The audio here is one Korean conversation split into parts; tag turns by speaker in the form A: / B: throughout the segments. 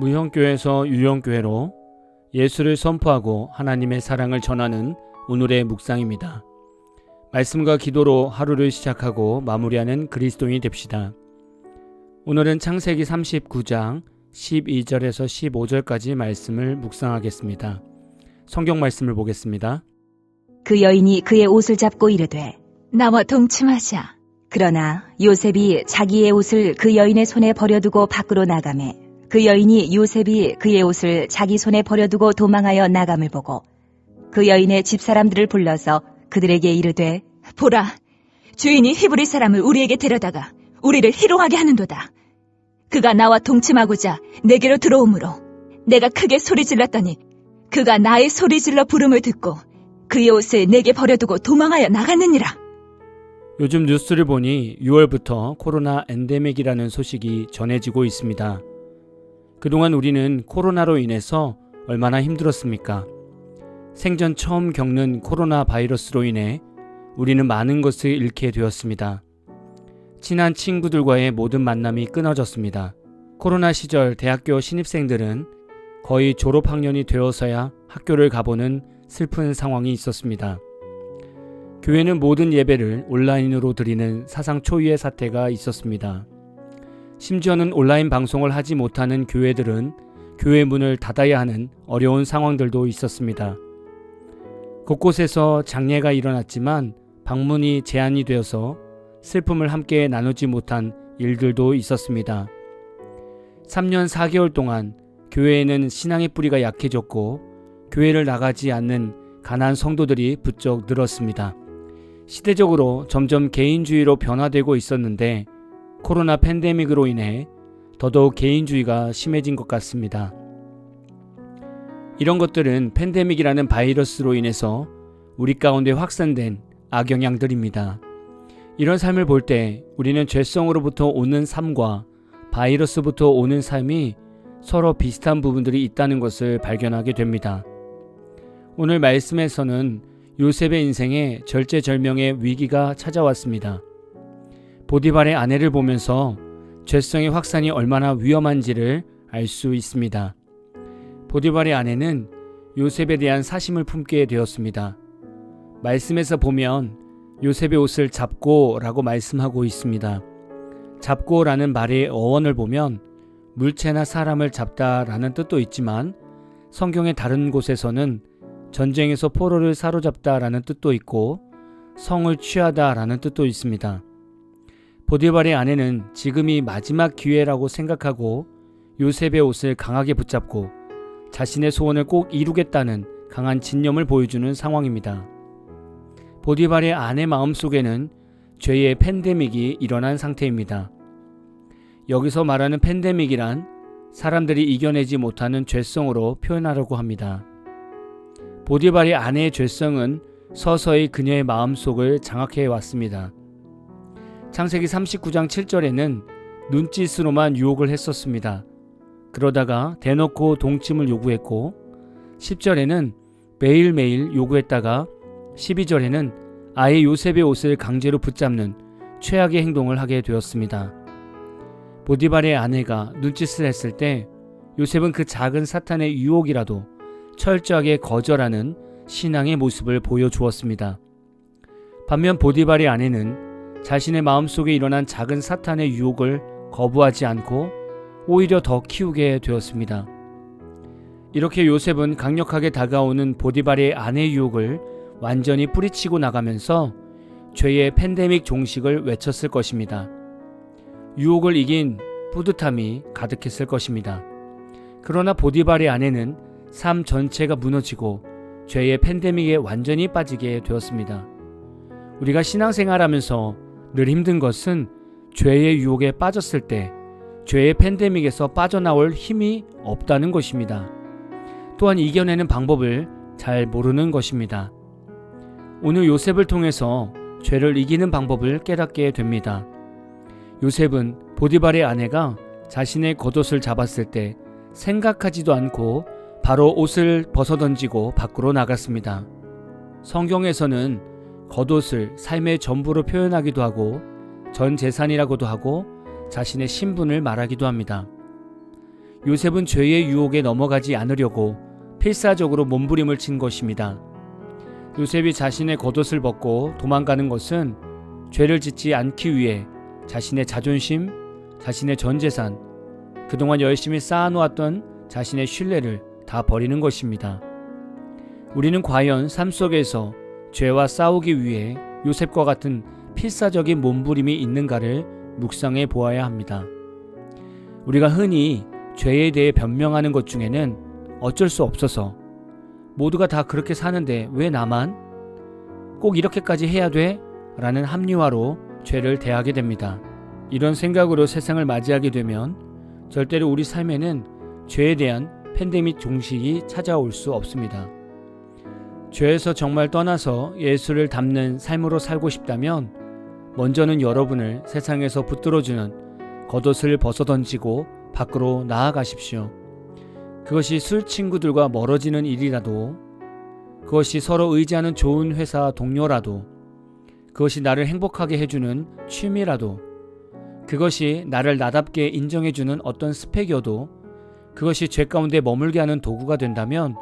A: 무형교회에서 유형교회로 예수를 선포하고 하나님의 사랑을 전하는 오늘의 묵상입니다. 말씀과 기도로 하루를 시작하고 마무리하는 그리스도인이 됩시다. 오늘은 창세기 39장 12절에서 15절까지 말씀을 묵상하겠습니다. 성경 말씀을 보겠습니다.
B: 그 여인이 그의 옷을 잡고 이르되 나와 동침하자. 그러나 요셉이 자기의 옷을 그 여인의 손에 버려두고 밖으로 나가매 그 여인이 요셉이 그의 옷을 자기 손에 버려두고 도망하여 나감을 보고 그 여인의 집사람들을 불러서 그들에게 이르되 보라, 주인이 히브리 사람을 우리에게 데려다가 우리를 희롱하게 하는도다. 그가 나와 동침하고자 내게로 들어오므로 내가 크게 소리질렀더니 그가 나의 소리질러 부름을 듣고 그의 옷을 내게 버려두고 도망하여 나갔느니라.
A: 요즘 뉴스를 보니 6월부터 코로나 엔데믹이라는 소식이 전해지고 있습니다. 그동안 우리는 코로나로 인해서 얼마나 힘들었습니까? 생전 처음 겪는 코로나 바이러스로 인해 우리는 많은 것을 잃게 되었습니다. 친한 친구들과의 모든 만남이 끊어졌습니다. 코로나 시절 대학교 신입생들은 거의 졸업학년이 되어서야 학교를 가보는 슬픈 상황이 있었습니다. 교회는 모든 예배를 온라인으로 드리는 사상 초유의 사태가 있었습니다. 심지어는 온라인 방송을 하지 못하는 교회들은 교회 문을 닫아야 하는 어려운 상황들도 있었습니다. 곳곳에서 장례가 일어났지만 방문이 제한이 되어서 슬픔을 함께 나누지 못한 일들도 있었습니다. 3년 4개월 동안 교회에는 신앙의 뿌리가 약해졌고 교회를 나가지 않는 가난한 성도들이 부쩍 늘었습니다. 시대적으로 점점 개인주의로 변화되고 있었는데 코로나 팬데믹으로 인해 더더욱 개인주의가 심해진 것 같습니다. 이런 것들은 팬데믹이라는 바이러스로 인해서 우리 가운데 확산된 악영향들입니다. 이런 삶을 볼 때 우리는 죄성으로부터 오는 삶과 바이러스부터 오는 삶이 서로 비슷한 부분들이 있다는 것을 발견하게 됩니다. 오늘 말씀에서는 요셉의 인생에 절제절명의 위기가 찾아왔습니다. 보디발의 아내를 보면서 죄성의 확산이 얼마나 위험한지를 알 수 있습니다. 보디발의 아내는 요셉에 대한 사심을 품게 되었습니다. 말씀에서 보면 요셉의 옷을 잡고 라고 말씀하고 있습니다. 잡고 라는 말의 어원을 보면 물체나 사람을 잡다 라는 뜻도 있지만 성경의 다른 곳에서는 전쟁에서 포로를 사로잡다 라는 뜻도 있고 성을 취하다 라는 뜻도 있습니다. 보디발의 아내는 지금이 마지막 기회라고 생각하고 요셉의 옷을 강하게 붙잡고 자신의 소원을 꼭 이루겠다는 강한 진념을 보여주는 상황입니다. 보디발의 아내 마음속에는 죄의 팬데믹이 일어난 상태입니다. 여기서 말하는 팬데믹이란 사람들이 이겨내지 못하는 죄성으로 표현하려고 합니다. 보디발의 아내의 죄성은 서서히 그녀의 마음속을 장악해 왔습니다. 창세기 39장 7절에는 눈짓으로만 유혹을 했었습니다. 그러다가 대놓고 동침을 요구했고 10절에는 매일매일 요구했다가 12절에는 아예 요셉의 옷을 강제로 붙잡는 최악의 행동을 하게 되었습니다. 보디발의 아내가 눈짓을 했을 때 요셉은 그 작은 사탄의 유혹이라도 철저하게 거절하는 신앙의 모습을 보여주었습니다. 반면 보디발의 아내는 자신의 마음속에 일어난 작은 사탄의 유혹을 거부하지 않고 오히려 더 키우게 되었습니다. 이렇게 요셉은 강력하게 다가오는 보디발의 아내의 유혹을 완전히 뿌리치고 나가면서 죄의 팬데믹 종식을 외쳤을 것입니다. 유혹을 이긴 뿌듯함이 가득했을 것입니다. 그러나 보디발의 아내는 삶 전체가 무너지고 죄의 팬데믹에 완전히 빠지게 되었습니다. 우리가 신앙생활하면서 늘 힘든 것은 죄의 유혹에 빠졌을 때 죄의 팬데믹에서 빠져나올 힘이 없다는 것입니다. 또한 이겨내는 방법을 잘 모르는 것입니다. 오늘 요셉을 통해서 죄를 이기는 방법을 깨닫게 됩니다. 요셉은 보디발의 아내가 자신의 겉옷을 잡았을 때 생각하지도 않고 바로 옷을 벗어던지고 밖으로 나갔습니다. 성경에서는 겉옷을 삶의 전부로 표현하기도 하고 전 재산이라고도 하고 자신의 신분을 말하기도 합니다. 요셉은 죄의 유혹에 넘어가지 않으려고 필사적으로 몸부림을 친 것입니다. 요셉이 자신의 겉옷을 벗고 도망가는 것은 죄를 짓지 않기 위해 자신의 자존심, 자신의 전 재산, 그동안 열심히 쌓아놓았던 자신의 신뢰를 다 버리는 것입니다. 우리는 과연 삶 속에서 죄와 싸우기 위해 요셉과 같은 필사적인 몸부림이 있는가를 묵상해 보아야 합니다. 우리가 흔히 죄에 대해 변명하는 것 중에는 어쩔 수 없어서 모두가 다 그렇게 사는데 왜 나만? 꼭 이렇게까지 해야 돼? 라는 합리화로 죄를 대하게 됩니다. 이런 생각으로 세상을 맞이하게 되면 절대로 우리 삶에는 죄에 대한 팬데믹 종식이 찾아올 수 없습니다. 죄에서 정말 떠나서 예수를 닮는 삶으로 살고 싶다면 먼저는 여러분을 세상에서 붙들어주는 겉옷을 벗어던지고 밖으로 나아가십시오. 그것이 술 친구들과 멀어지는 일이라도, 그것이 서로 의지하는 좋은 회사 동료라도, 그것이 나를 행복하게 해주는 취미라도, 그것이 나를 나답게 인정해주는 어떤 스펙이어도 그것이 죄 가운데 머물게 하는 도구가 된다면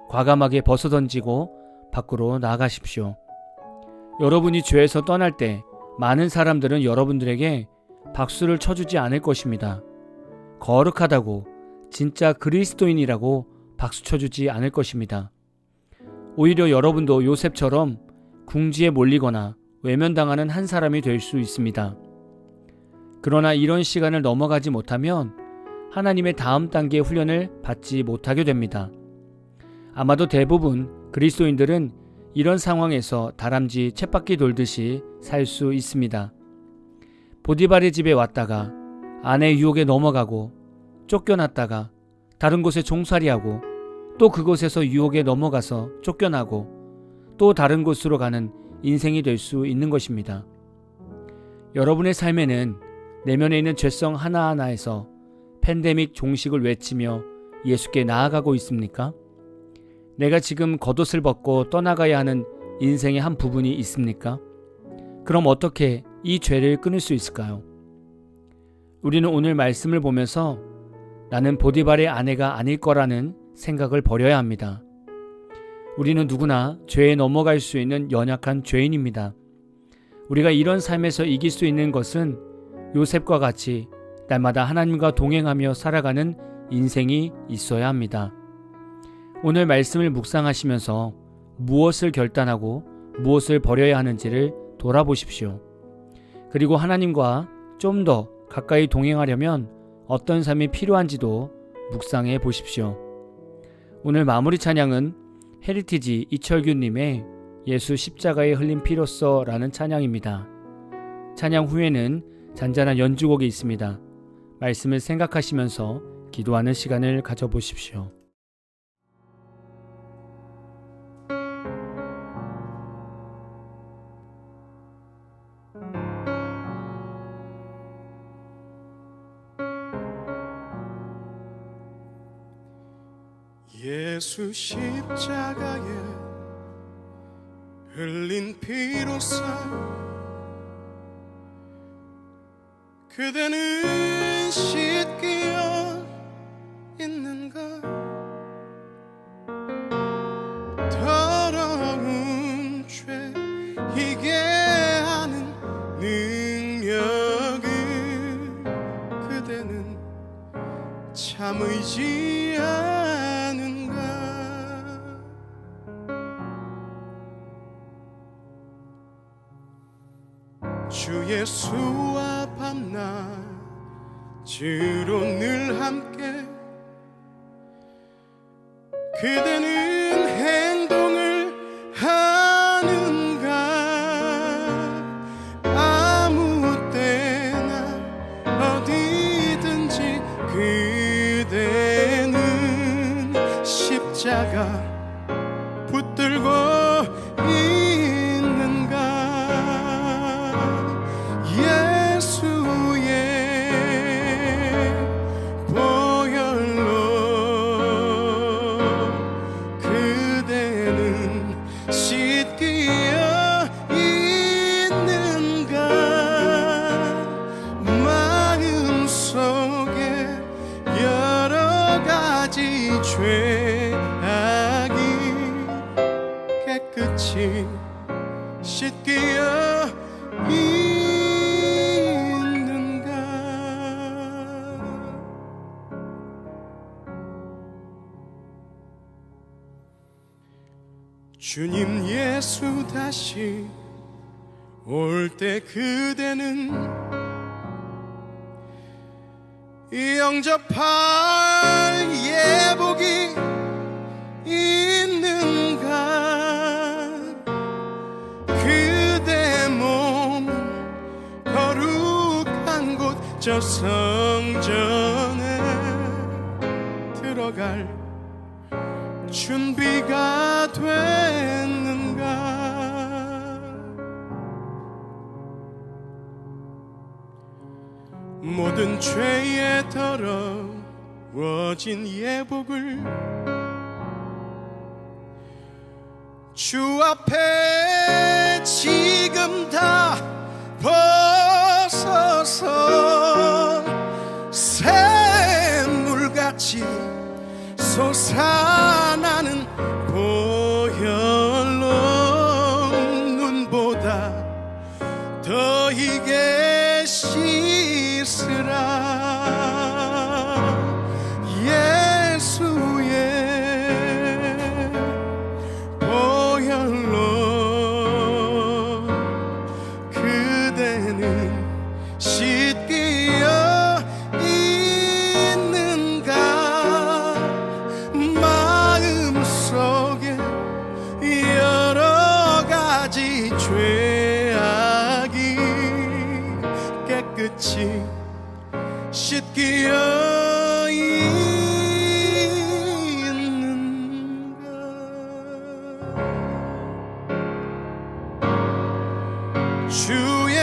A: 과감하게 벗어던지고 밖으로 나아가십시오. 여러분이 죄에서 떠날 때 많은 사람들은 여러분들에게 박수를 쳐주지 않을 것입니다. 거룩하다고, 진짜 그리스도인이라고 박수 쳐주지 않을 것입니다. 오히려 여러분도 요셉처럼 궁지에 몰리거나 외면당하는 한 사람이 될 수 있습니다. 그러나 이런 시간을 넘어가지 못하면 하나님의 다음 단계의 훈련을 받지 못하게 됩니다. 아마도 대부분 그리스도인들은 이런 상황에서 다람쥐 쳇바퀴 돌듯이 살 수 있습니다. 보디발의 집에 왔다가 아내의 유혹에 넘어가고 쫓겨났다가 다른 곳에 종살이하고 또 그곳에서 유혹에 넘어가서 쫓겨나고 또 다른 곳으로 가는 인생이 될 수 있는 것입니다. 여러분의 삶에는 내면에 있는 죄성 하나하나에서 팬데믹 종식을 외치며 예수께 나아가고 있습니까? 내가 지금 겉옷을 벗고 떠나가야 하는 인생의 한 부분이 있습니까? 그럼 어떻게 이 죄를 끊을 수 있을까요? 우리는 오늘 말씀을 보면서 나는 보디발의 아내가 아닐 거라는 생각을 버려야 합니다. 우리는 누구나 죄에 넘어갈 수 있는 연약한 죄인입니다. 우리가 이런 삶에서 이길 수 있는 것은 요셉과 같이 날마다 하나님과 동행하며 살아가는 인생이 있어야 합니다. 오늘 말씀을 묵상하시면서 무엇을 결단하고 무엇을 버려야 하는지를 돌아보십시오. 그리고 하나님과 좀 더 가까이 동행하려면 어떤 삶이 필요한지도 묵상해 보십시오. 오늘 마무리 찬양은 헤리티지 이철규님의 예수 십자가에 흘린 피로써 라는 찬양입니다. 찬양 후에는 잔잔한 연주곡이 있습니다. 말씀을 생각하시면서 기도하는 시간을 가져보십시오.
C: 예수 십자가에 흘린 피로써 그대는 씻겨 있는가? 더러운 죄 이게 하는 능력을 그대는 참으지 않은가? 주 예수와 밤낮으로 늘 함께 그대는 행동을 하는가? 아무 때나 어디든지 그대는 십자가 붙들고 있는가? 예수의 보혈로 씻기어 있는가. 주님 예수 다시 올 때 그대는 영접할 예복이 있는가. 그대 몸 거룩한 곳 저 성전에 들어갈 준비가 됐는가. 모든 죄에 더러워진 예복을 주 앞에 지금 다 벗어서 샘물같이 솟아나는 보혈로 눈보다 더 희게 씻으라. 예수의 보혈로 그대는 씻기어 있는가. 마음속에 여러 가지 죄악이 깨끗이 씻기어 있는가. 주의